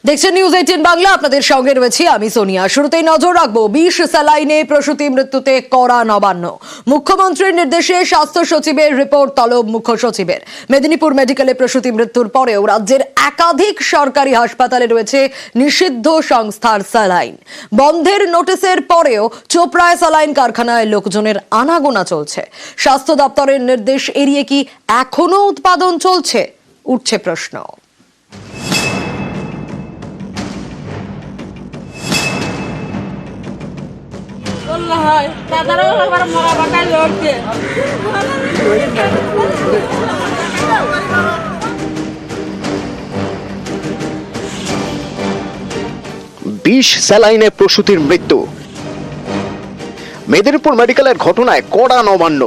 দেখছেন নিউজ 18 বাংলা, আপনাদের সঙ্গে রয়েছি আমি সোনিয়া। শুরুতেই নজর রাখবো বিষ স্যালাইনে প্রসূতি মৃত্যুতে কড়া নবান্ন। মুখ্যমন্ত্রীর নির্দেশে স্বাস্থ্য সচিবের রিপোর্ট তলব মুখ্য সচিবের। মেদিনীপুর মেডিকেলে প্রসূতি মৃত্যুর পরেও রাজ্যের একাধিক সরকারি হাসপাতালে রয়েছে নিষিদ্ধ সংস্থার স্যালাইন। বন্ধের নোটিশের পরেও চোপড়ায় স্যালাইন কারখানায় লোকজনের আনাগোনা চলছে। স্বাস্থ্য দপ্তরের নির্দেশ এড়িয়ে কি এখনো উৎপাদন চলছে, উঠছে প্রশ্ন। বিষ স্যালাইনে প্রসূতির মৃত্যু। মেদিনীপুর মেডিকেলের ঘটনায় কড়া নবান্ন।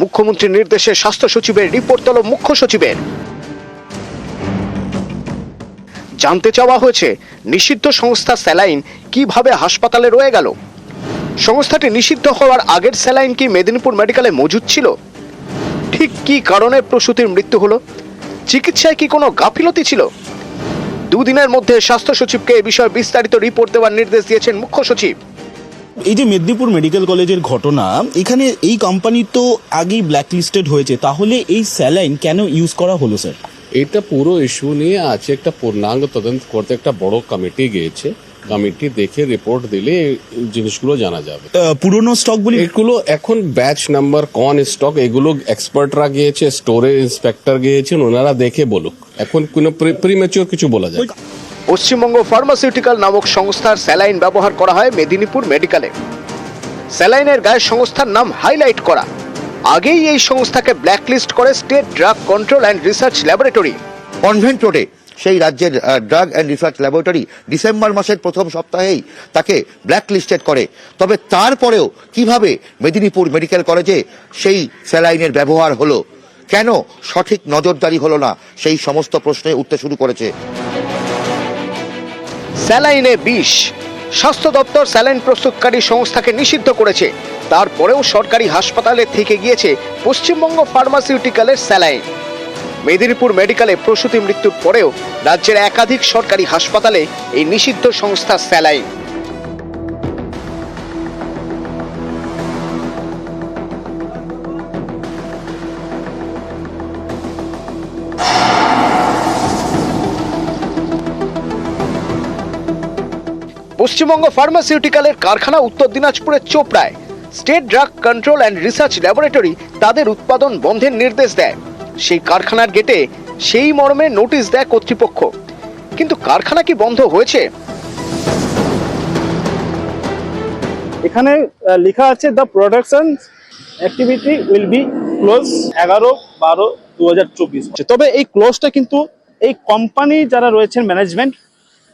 মুখ্যমন্ত্রীর নির্দেশে স্বাস্থ্য সচিবের রিপোর্ট তলব মুখ্য সচিবের। জানতে চাওয়া হয়েছে নিষিদ্ধ সংস্থা স্যালাইন কিভাবে হাসপাতালে রয়ে গেল। সংস্থাটি নিষিদ্ধ হওয়ার আগের স্যালাইন কি মেদিনীপুর মেডিকেলে মজুদ ছিল? ঠিক কি কারণে প্রসূতির মৃত্যু হলো? চিকিৎসায় কি কোনো গাফিলতি ছিল? দুদিনের মধ্যে স্বাস্থ্য সচিবকে এ বিষয়ে বিস্তারিত রিপোর্ট দেওয়ার নির্দেশ দিয়েছেন মুখ্য সচিব। এই যে মেদিনীপুর মেডিকেল কলেজের ঘটনা, এখানে এই কোম্পানি তো আগেই ব্ল্যাকলিস্টেড হয়েছে, তাহলে এই স্যালাইন কেন ইউজ করা হলো স্যার? এটা পুরো ইস্যু নিয়ে আছে একটা পূর্ণাঙ্গ তদন্ত করতে একটা বড় কমিটি গিয়েছে। কমিটি দেখে রিপোর্ট দিলে জিনিসগুলো জানা যাবে। পুরনো স্টক বলি এগুলো এখন ব্যাচ নাম্বার কোন স্টক এগুলো এক্সপার্টরা গিয়েছে, স্টোরেজ ইন্সপেক্টর গিয়েছেন, ওনারা দেখে বলুক। এখন কোনো প্রিম্যাচিওর কিছু বলা যায়। পশ্চিমবঙ্গ ফার্মাসিউটিক্যাল নামক সংস্থার স্যালাইন ব্যবহার করা হয় মেদিনীপুর মেডিকেলে। স্যালাইনের গায়ে সংস্থার নাম হাইলাইট করা। আগেই এই সংস্থাকে ব্ল্যাকলিস্ট করে state drug control and research laboratory. Convent রোডে সেই রাজ্যের drug and research laboratory December মাসের প্রথম সপ্তাহেই তাকে ব্ল্যাকলিস্টেড করে। তবে তারপরেও কিভাবে মেদিনীপুর মেডিকেল কলেজে সেই স্যালাইনের ব্যবহার হলো, কেন সঠিক নজরদারি হলো না, সেই সমস্ত প্রশ্নে উঠতে শুরু করেছে। স্যালাইনে বিষ। স্বাস্থ্য দপ্তর স্যালাইন প্রস্তুতকারী সংস্থাকে নিষিদ্ধ করেছে। তারপরেও সরকারি হাসপাতালে থেকে গিয়েছে পশ্চিমবঙ্গ ফার্মাসিউটিক্যালের স্যালাইন। মেদিনীপুর মেডিকেলে প্রসূতি মৃত্যুর পরেও রাজ্যের একাধিক সরকারি হাসপাতালে এই নিষিদ্ধ সংস্থা স্যালাইন। পশ্চিমবঙ্গ ফার্মাসিউটিক্যালের কারখানা উত্তর দিনাজপুরের চোপড়ায়। State drug control and research laboratory তাদের উৎপাদন বন্ধের নির্দেশ দেয়। সেই কারখানার গেটে সেই মর্মে নোটিশ দেয় কর্তৃপক্ষ। কিন্তু কারখানা কি বন্ধ হয়েছে? এখানে লেখা আছে the production activity will be close 11/12/2024। তবে এই ক্লোজটা কিন্তু এই কোম্পানি যারা রয়েছেন ম্যানেজমেন্ট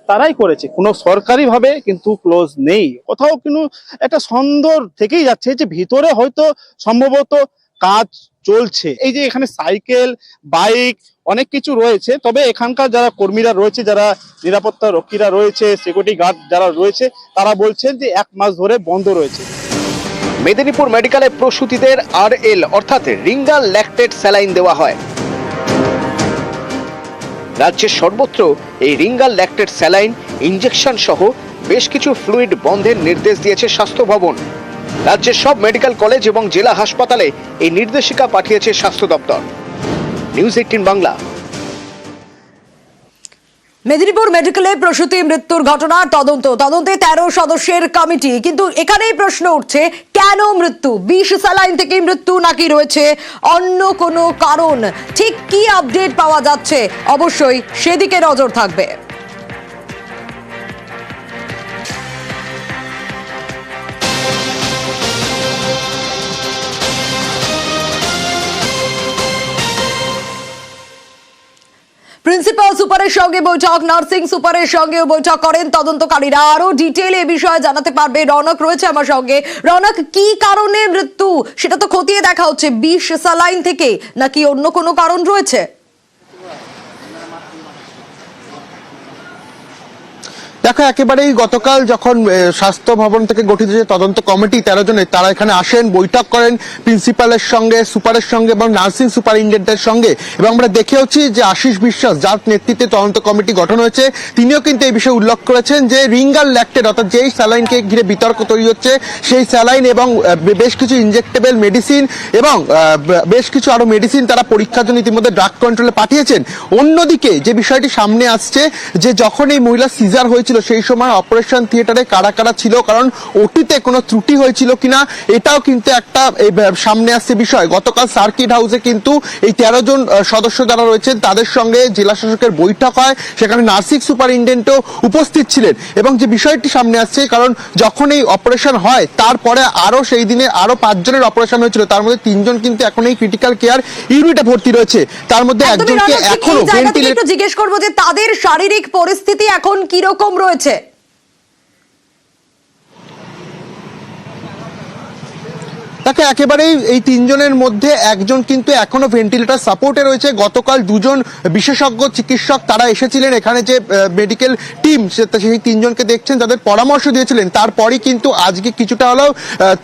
তারাই করেছে, কোনো সরকারি ভাবে কিন্তু ক্লোজ নেই। কোথাও কিন্তু একটা সন্দেহ থেকেই যাচ্ছে যে ভিতরে হয়তো সম্ভবত কাজ চলছে। এই যে এখানে সাইকেল, বাইক অনেক কিছু রয়েছে, তবে এখানকার যারা কর্মীরা রয়েছে, যারা নিরাপত্তা রক্ষীরা রয়েছে, সিকিউরিটি গার্ড যারা রয়েছে, তারা বলছেন যে 1 মাস ধরে বন্ধ রয়েছে। মেদিনীপুর মেডিকেলে প্রসূতিদের RL অর্থাৎ রিঙ্গাল ল্যাকটেট স্যালাইন দেওয়া হয়। রাজ্যের সর্বত্র এই রিঙ্গাল ল্যাকটেট স্যালাইন ইনজেকশন সহ বেশ কিছু ফ্লুইড বন্ধের নির্দেশ দিয়েছে স্বাস্থ্য ভবন। রাজ্যের সব মেডিকেল কলেজ এবং জেলা হাসপাতালে এই নির্দেশিকা পাঠিয়েছে স্বাস্থ্য দপ্তর। নিউজ 18 বাংলা। মেদিনীপুর মেডিকেলে প্রসূতি মৃত্যুর ঘটনার তদন্তে 13 সদস্যের কমিটি। কিন্তু এখানেই প্রশ্ন উঠছে, কেন মৃত্যু? বিষ স্যালাইন থেকে মৃত্যু নাকি রয়েছে অন্য কোনো কারণ? ঠিক কি আপডেট পাওয়া যাচ্ছে, অবশ্যই সেদিকে নজর থাকবে। প্রিন্সিপাল সুপারের সঙ্গে বৈঠক, নার্সিং সুপারের সঙ্গেও বৈঠক করেন তদন্তকারীরা। আরো ডিটেইলে এ বিষয়ে জানাতে পারবে রনক রয়েছে আমার সঙ্গে। রনক, কি কারণে মৃত্যু সেটা তো খতিয়ে দেখা হচ্ছে, বিষ স্যালাইন থেকে নাকি অন্য কোনো কারণ রয়েছে? দেখো একেবারেই গতকাল যখন স্বাস্থ্য ভবন থেকে গঠিত যে তদন্ত কমিটি 13 জনের, তারা এখানে আসেন, বৈঠক করেন প্রিন্সিপালের সঙ্গে, সুপারের সঙ্গে এবং নার্সিং সুপারিনটেন্ডেন্টের সঙ্গে, এবং আমরা দেখেওছি যে আশিস বিশ্বাস, যার নেতৃত্বে তদন্ত কমিটি গঠন হয়েছে, তিনিও কিন্তু এই বিষয়ে উল্লেখ করেছেন যে রিঙ্গাল ল্যাক্টেট অর্থাৎ যেই স্যালাইনকে ঘিরে বিতর্ক তৈরি হচ্ছে, সেই স্যালাইন এবং বেশ কিছু ইনজেক্টেবল মেডিসিন এবং বেশ কিছু আরো মেডিসিন তারা পরীক্ষার জন্য ইতিমধ্যে ড্রাগ কন্ট্রোলে পাঠিয়েছেন। অন্যদিকে যে বিষয়টি সামনে আসছে, যে যখন এই মহিলা সিজার হয়েছিল সেই সময় অপারেশন থিয়েটারে কারা কারা ছিল, কারণ ওটিতে কোনো ত্রুটি হয়েছিল কিনা এটাও কিন্তু একটা সামনে আসছে বিষয়। গতকাল সার্কিট হাউসে কিন্তু এই 13 জন সদস্য যারা রয়েছেন তাদের সঙ্গে জেলা শাসকের বৈঠক হয়, সেখানে নার্সিং সুপারিনটেন্ডেন্টও উপস্থিত ছিলেন। এবং যে বিষয়টি সামনে আসছে, কারণ যখন এই অপারেশন হয় তারপরে আরো সেই দিনে আরো 5 জনের অপারেশন হয়েছিল, তার মধ্যে 3 জন কিন্তু এখন এই ক্রিটিক্যাল কেয়ার ইউনিটে ভর্তি রয়েছে, তার মধ্যে একজনকে এখনো ভেন্টিলেটর। জিজ্ঞেস করবো যে তাদের শারীরিক পরিস্থিতি এখন কিরকম রয়েছে? তাকে একেবারেই এই 3 জনের মধ্যে একজন কিন্তু এখনো ভেন্টিলেটর সাপোর্টে রয়েছে। গতকাল 2 জন বিশেষজ্ঞ চিকিৎসক তারা এসেছিলেন এখানে, যে মেডিকেল টিম সেই 3 জনকে দেখছেন, যাদের পরামর্শ দিয়েছিলেন, তারপরই কিন্তু আজকে কিছুটা হলেও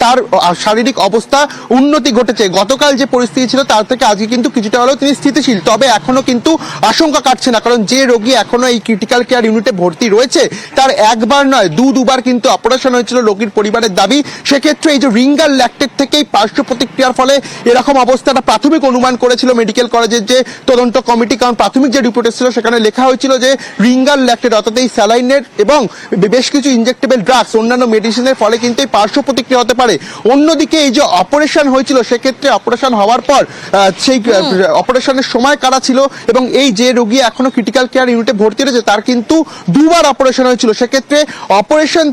তার শারীরিক অবস্থা উন্নতি ঘটেছে। গতকাল যে পরিস্থিতি ছিল তার থেকে আজকে কিন্তু কিছুটা হলেও তিনি স্থিতিশীল, তবে এখনো কিন্তু আশঙ্কা কাটছে না, কারণ যে রোগী এখনো এই ক্রিটিক্যাল কেয়ার ইউনিটে ভর্তি রয়েছে তার একবার নয় দুবার কিন্তু অপারেশন হয়েছিল রোগীর পরিবারের দাবি। সেক্ষেত্রে এই যে রিঙ্গাল ল্যাক্টেট থেকেই পার্শ্ব প্রতিক্রিয়ার ফলে এরকম অবস্থাটা প্রাথমিক অনুমান করেছিল মেডিকেল কলেজের যে তদন্ত কমিটি, কারণ প্রাথমিক যে রিপোর্ট এসেছিল সেখানে লেখা হয়েছিল যে রিঙ্গাল ল্যাক্টেট অর্থাৎ এই স্যালাইনের এবং বেশ কিছু ইনজেক্টেবল ড্রাগস, অন্যান্য মেডিসিনের ফলে কিন্তু এই পার্শ্ব প্রতিক্রিয়া হতে পারে। অন্যদিকে এই যে অপারেশন হয়েছিল, সেক্ষেত্রে অপারেশন হওয়ার পর সেই অপারেশনের সময় কারা ছিল, এবং এই যে রোগী এখনো ক্রিটিক্যাল কেয়ার ইউনিটে ভর্তি রয়েছে তার কিন্তু 2 বার অপারেশন হয়েছিল, সেক্ষেত্রে অপারেশন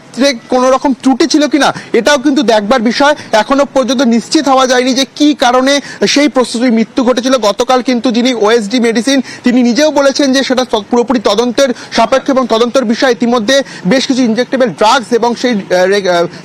কোনো রকম ত্রুটি ছিল কিনা এটাও কিন্তু দেখবার বিষয়। এখনো পর্যন্ত নিশ্চিত হওয়া যায়নি যে কি কারণে সেই প্রস্তুতির মৃত্যু ঘটেছিল। গতকাল কিন্তু যিনি ওএসডি মেডিসিন, তিনি নিজেও বলেছেন যে সেটা পুরোপুরি তদন্তের সাপেক্ষ এবং তদন্তের বিষয়। ইতিমধ্যে বেশ কিছু ইনজেক্টেবল ড্রাগস এবং সেই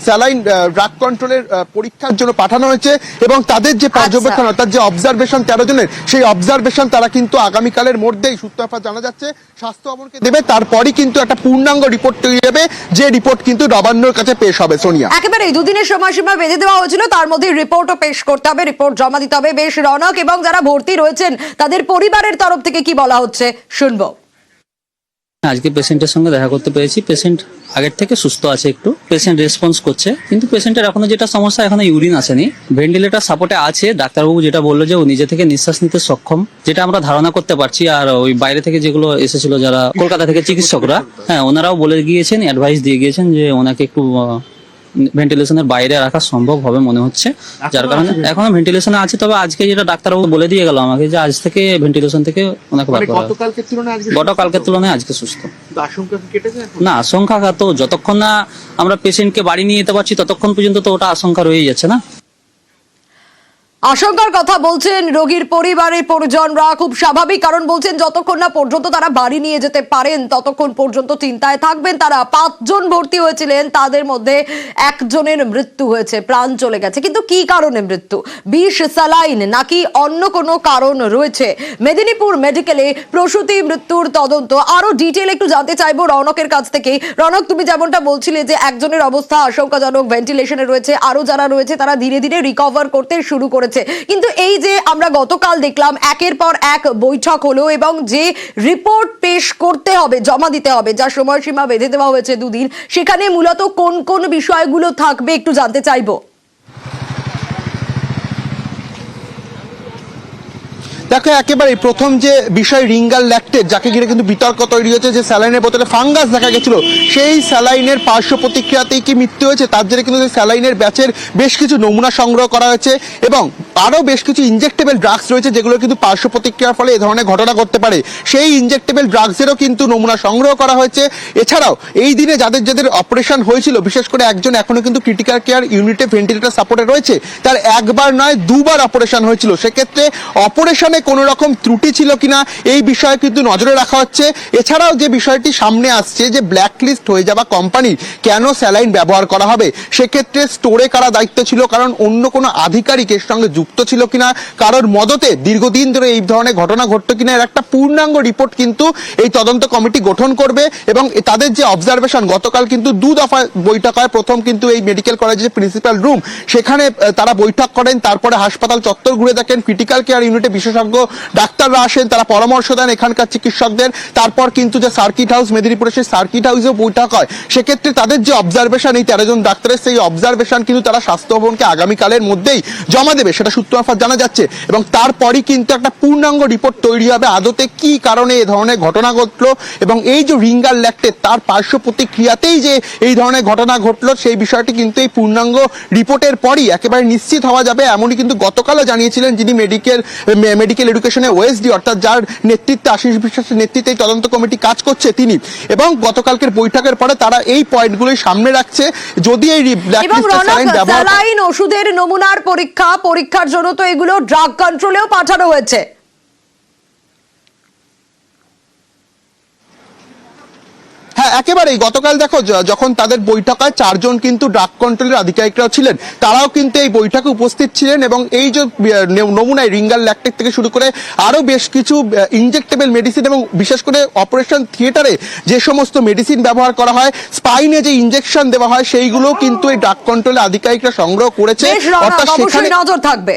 স্যালাইন ড্রাগ কন্ট্রোলের পরীক্ষার জন্য পাঠানো হয়েছে, এবং তাদের যে পর্যবেক্ষণ অর্থাৎ যে অবজারভেশন 13 জনের, সেই অবজারভেশন তারা কিন্তু আগামীকালের মধ্যেই সূত্রপাত জানা যাচ্ছে স্বাস্থ্য ভবনকে দেবে, তারপরই কিন্তু একটা পূর্ণাঙ্গ রিপোর্ট তৈরি হবে, যে রিপোর্ট কিন্তু নবান্নর কাছে পেশ হবে। সোনিয়া, একেবারে 2 দিনের সময়সীমা বেঁধে দেওয়া হয়েছিল, তার মধ্যে রিপোর্টও পেশ করতে হবে, রিপোর্ট জমা দিতে হবে। বেশ রনক, এবং যারা ভর্তি রয়েছেন তাদের পরিবারের তরফ থেকে কি বলা হচ্ছে শুনবো। আজকে পেশেন্টের সঙ্গে দেখা করতে পেরেছি। পেশেন্ট আগের থেকে সুস্থ আছে, একটু পেশেন্ট রেসপন্স করছে, কিন্তু পেশেন্টের এখনো যেটা সমস্যা, এখনো ইউরিন আসেনি। ভেন্টিলেটর সাপোর্টে আছে, ডাক্তারবাবু যেটা বললো যে ও নিজে থেকে নিঃশ্বাস নিতে সক্ষম, যেটা আমরা ধারণা করতে পারছি। আর ওই বাইরে থেকে যেগুলো এসেছিল যারা কলকাতা থেকে চিকিৎসকরা, হ্যাঁ ওনারাও বলে গিয়েছেন, অ্যাডভাইস দিয়ে গিয়েছেন যে ওনাকে একটু ভেন্টিলেশনের বাইরে রাখা সম্ভব হবে মনে হচ্ছে, যার কারণে এখনো ভেন্টিলেশনে আছে। তবে আজকে যেটা ডাক্তারবাবু বলে দিয়ে গেল আমাকে, যে আজ থেকে ভেন্টিলেশন থেকে ওনাকে বার করা হবে। গতকালকের তুলনায় আজকে সুস্থ। না, আশঙ্কা তো যতক্ষণ না আমরা পেশেন্টকে বাড়ি নিয়ে যেতে পারছি ততক্ষণ পর্যন্ত তো ওটা আশঙ্কা রয়ে যাচ্ছে না। আশঙ্কার কথা বলছেন রোগীর পরিবারের পরিজনরা, খুব স্বাভাবিক, কারণ বলছেন যতক্ষণ না পর্যন্ত তারা বাড়ি নিয়ে যেতে পারেন ততক্ষণ পর্যন্ত চিন্তায় থাকবেন তারা। 5 জন ভর্তি হয়েছিলেন, তাদের মধ্যে 1 জনের মৃত্যু হয়েছে, প্রাণ চলে গেছে, কিন্তু কি কারণে মৃত্যু? বিষ, স্যালাইন নাকি অন্য কোনো কারণ রয়েছে? মেদিনীপুর মেডিকেলে প্রসূতি মৃত্যুর তদন্ত আরো ডিটেইল একটু জানতে চাইবো রনকের কাছ থেকে। রনক, তুমি যেমনটা বলছিলে যে একজনের অবস্থা আশঙ্কাজনক, ভেন্টিলেশনে রয়েছে, আরো যারা রয়েছে তারা ধীরে ধীরে রিকভার করতে শুরু করেছে, কিন্তু এই যে আমরা গতকাল দেখলাম একের পর এক বৈঠক হলো এবং যে রিপোর্ট পেশ করতে হবে, জমা দিতে হবে, যার সময়সীমা বেঁধে দেওয়া হয়েছে 2 দিন, সেখানে মূলত কোন কোন বিষয়গুলো থাকবে একটু জানতে চাইবো। দেখো একেবারে প্রথম যে বিষয় রিঙ্গাল ল্যাক্টেট, যাকে ঘিরে কিন্তু বিতর্ক তৈরি হয়েছে, যে স্যালাইনের বোতলে ফাঙ্গাস দেখা গেছিল, সেই স্যালাইনের পার্শ্ব প্রতিক্রিয়াতেই কি মৃত্যু হয়েছে, তার জন্য কিন্তু স্যালাইনের ব্যাচের বেশ কিছু নমুনা সংগ্রহ করা হয়েছে, এবং আরো বেশ কিছু ইনজেক্টেবল ড্রাগস রয়েছে যেগুলো কিন্তু পার্শ্ব প্রতিক্রিয়ার ফলে এ ধরনের ঘটনা ঘটতে পারে, সেই ইনজেক্টেবল ড্রাগসেরও কিন্তু নমুনা সংগ্রহ করা হয়েছে। এছাড়াও এই দিনে যাদের যাদের অপারেশন হয়েছিল, বিশেষ করে একজন এখনো কিন্তু ক্রিটিক্যাল কেয়ার ইউনিটে ভেন্টিলেটর সাপোর্টে রয়েছে, তার 1 বার নয় 2 বার অপারেশন হয়েছিল, সেক্ষেত্রে অপারেশনে কোনো রকম ত্রুটি ছিল কিনা এই বিষয়ে কিন্তু নজরে রাখা হচ্ছে। এছাড়াও যে বিষয়টি সামনে আসছে যে ব্ল্যাকলিস্ট হয়ে যাওয়া কোম্পানি কেন স্যালাইন ব্যবহার করা হবে, সেক্ষেত্রে স্টোরে কারা দায়িত্ব ছিল, কারণ অন্য কোনো আধিকারিক এর সঙ্গে যুক্ত ছিল কিনা, কারোর মদতে দীর্ঘদিন ধরে এই ধরনের ঘটনা ঘটতো কিনা, এর একটা পূর্ণাঙ্গ রিপোর্ট কিন্তু এই তদন্ত কমিটি গঠন করবে। এবং তাদের যে অবজারভেশন, গতকাল কিন্তু 2 দফা বৈঠক হয়। প্রথম কিন্তু এই মেডিকেল কলেজের প্রিন্সিপাল রুম, সেখানে তারা বৈঠক করেন, তারপরে হাসপাতাল চত্বর ঘুরে দেখেন, ক্রিটিক্যাল কেয়ার ইউনিটে বিশেষজ্ঞ ডাক্তাররা আসেন, তারা পরামর্শ দেন এখানকার চিকিৎসকদের। তারপর কিন্তু যে সার্কিট হাউস মেদিনীপুরে, সেই সার্কিট হাউসেও বৈঠক হয়। সেক্ষেত্রে তাদের যে অবজারভেশন, এই 13 জন ডাক্তারের সেই অবজারভেশন কিন্তু তারা স্বাস্থ্য ভবনকে আগামীকালের মধ্যেই জমা দেবে, সেটা সূত্র মারফত জানা যাচ্ছে। এবং তারপরই কিন্তু একটা পূর্ণাঙ্গ রিপোর্ট তৈরি হবে, আদতে কি কারণে এই ধরনের ঘটনা ঘটলো এবং এই যে রিঙ্গার ল্যাকটেট তার পার্শ্ব প্রতিক্রিয়াতেই যে এই ধরনের ঘটনা ঘটলো, সেই বিষয়টি কিন্তু এই পূর্ণাঙ্গ রিপোর্টের পরই একেবারে নিশ্চিত হওয়া যাবে। এমনই কিন্তু গতকালও জানিয়েছিলেন যিনি মেডিকেল এডুকেশনে ওএসডি, অর্থাৎ যার নেতৃত্বে আশিস বিশ্বাসের নেতৃত্বে এই তদন্ত কমিটি কাজ করছে তিনি। এবং গতকালকের বৈঠকের পরে তারা এই পয়েন্টগুলোই সামনে রাখছে। যদি এই এবং স্যালাইন ওষুধের নমুনার পরীক্ষার জন্য তো এগুলো ড্রাগ কন্ট্রোলেও পাঠানো হয়েছে। হ্যাঁ, একেবারেই। গতকাল দেখো যখন তাদের বৈঠক হয়, 4 জন কিন্তু ড্রাগ কন্ট্রোলের আধিকারিকরাও ছিলেন, তারাও কিন্তু এই বৈঠকে উপস্থিত ছিলেন। এবং এই যে নমুনায় রিঙ্গার ল্যাকটেট থেকে শুরু করে আরো বেশ কিছু ইনজেক্টেবল মেডিসিন এবং বিশেষ করে অপারেশন থিয়েটারে যে সমস্ত মেডিসিন ব্যবহার করা হয়, স্পাইনে যে ইনজেকশন দেওয়া হয়, সেইগুলো কিন্তু এই ড্রাগ কন্ট্রোলের আধিকারিকরা সংগ্রহ করেছে। অর্থাৎ সেখানে নজর থাকবে।